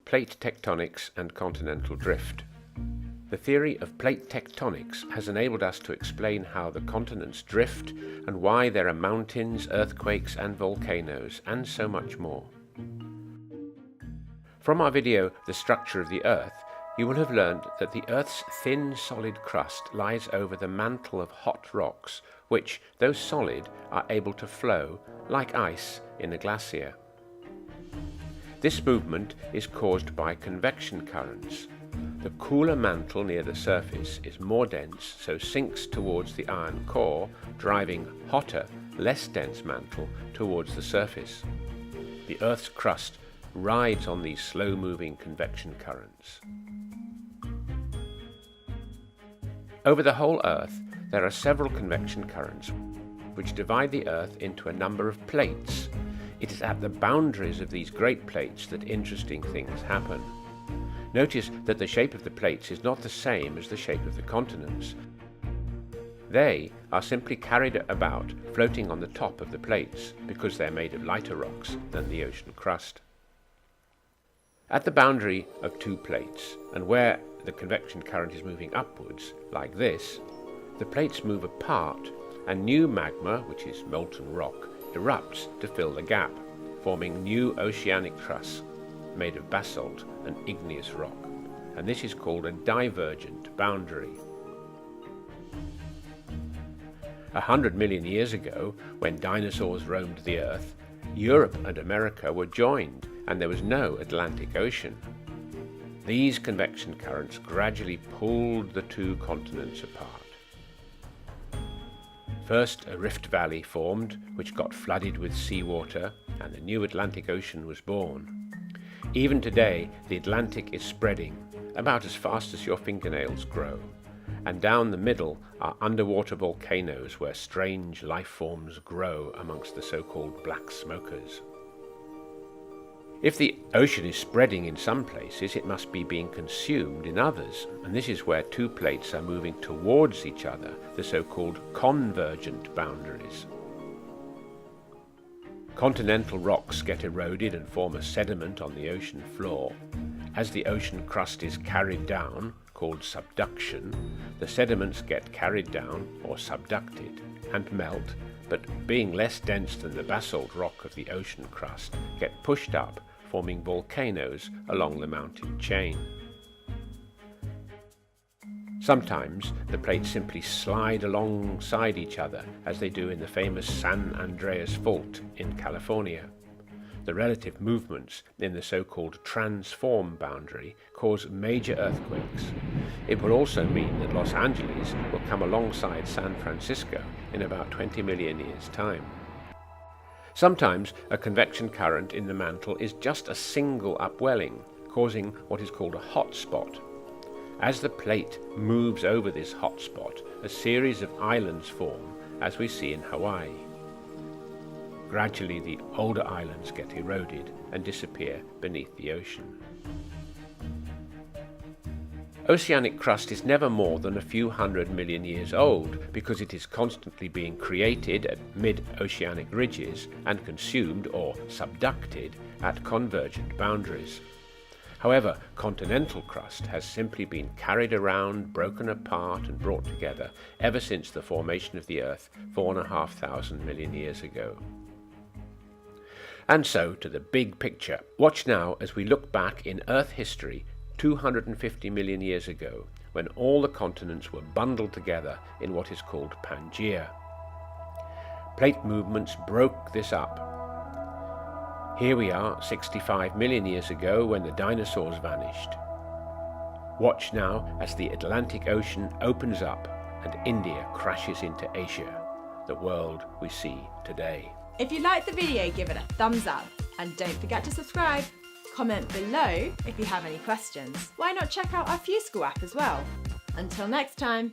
plate tectonics and continental drift. The theory of plate tectonics has enabled us to explain how the continents drift and why there are mountains, earthquakes and volcanoes, and so much more. From our video, The Structure of the Earth, you will have learned that the Earth's thin solid crust lies over the mantle of hot rocks, which, though solid, are able to flow, like ice in a glacier. This movement is caused by convection currents. The cooler mantle near the surface is more dense, so sinks towards the iron core, driving hotter, less dense mantle towards the surface. The Earth's crust rides on these slow-moving convection currents. Over the whole Earth, there are several convection currents which divide the Earth into a number of plates. It is at the boundaries of these great plates that interesting things happen. Notice that the shape of the plates is not the same as the shape of the continents. They are simply carried about, floating on the top of the plates, because they're made of lighter rocks than the ocean crust. At the boundary of two plates, and where the convection current is moving upwards, like this, the plates move apart, and new magma, which is molten rock, erupts to fill the gap, forming new oceanic crusts made of basalt and igneous rock, and this is called a divergent boundary. 100 million years ago, when dinosaurs roamed the Earth, Europe and America were joined, and there was no Atlantic Ocean. These convection currents gradually pulled the two continents apart. First, a rift valley formed, which got flooded with seawater, and the new Atlantic Ocean was born. Even today, the Atlantic is spreading, about as fast as your fingernails grow, and down the middle are underwater volcanoes where strange life forms grow amongst the so-called black smokers. If the ocean is spreading in some places, it must be being consumed in others, and this is where two plates are moving towards each other, the so-called convergent boundaries. Continental rocks get eroded and form a sediment on the ocean floor. As the ocean crust is carried down, called subduction, the sediments get carried down, or subducted, and melt, but being less dense than the basalt rock of the ocean crust, get pushed up, forming volcanoes along the mountain chain. Sometimes the plates simply slide alongside each other, as they do in the famous San Andreas Fault in California. The relative movements in the so-called transform boundary cause major earthquakes. It will also mean that Los Angeles will come alongside San Francisco in about 20 million years' time. Sometimes a convection current in the mantle is just a single upwelling, causing what is called a hot spot. As the plate moves over this hot spot, a series of islands form, as we see in Hawaii. Gradually, the older islands get eroded and disappear beneath the ocean. Oceanic crust is never more than a few 100 million years old because it is constantly being created at mid-oceanic ridges and consumed or subducted at convergent boundaries. However, continental crust has simply been carried around, broken apart and brought together ever since the formation of the Earth 4,500 million years ago. And so to the big picture. Watch now as we look back in Earth history 250 million years ago, when all the continents were bundled together in what is called Pangaea. Plate movements broke this up. Here we are 65 million years ago when the dinosaurs vanished. Watch now as the Atlantic Ocean opens up and India crashes into Asia, the world we see today. If you liked the video, give it a thumbs up and don't forget to subscribe. Comment below if you have any questions. Why not check out our FuseSchool app as well? Until next time.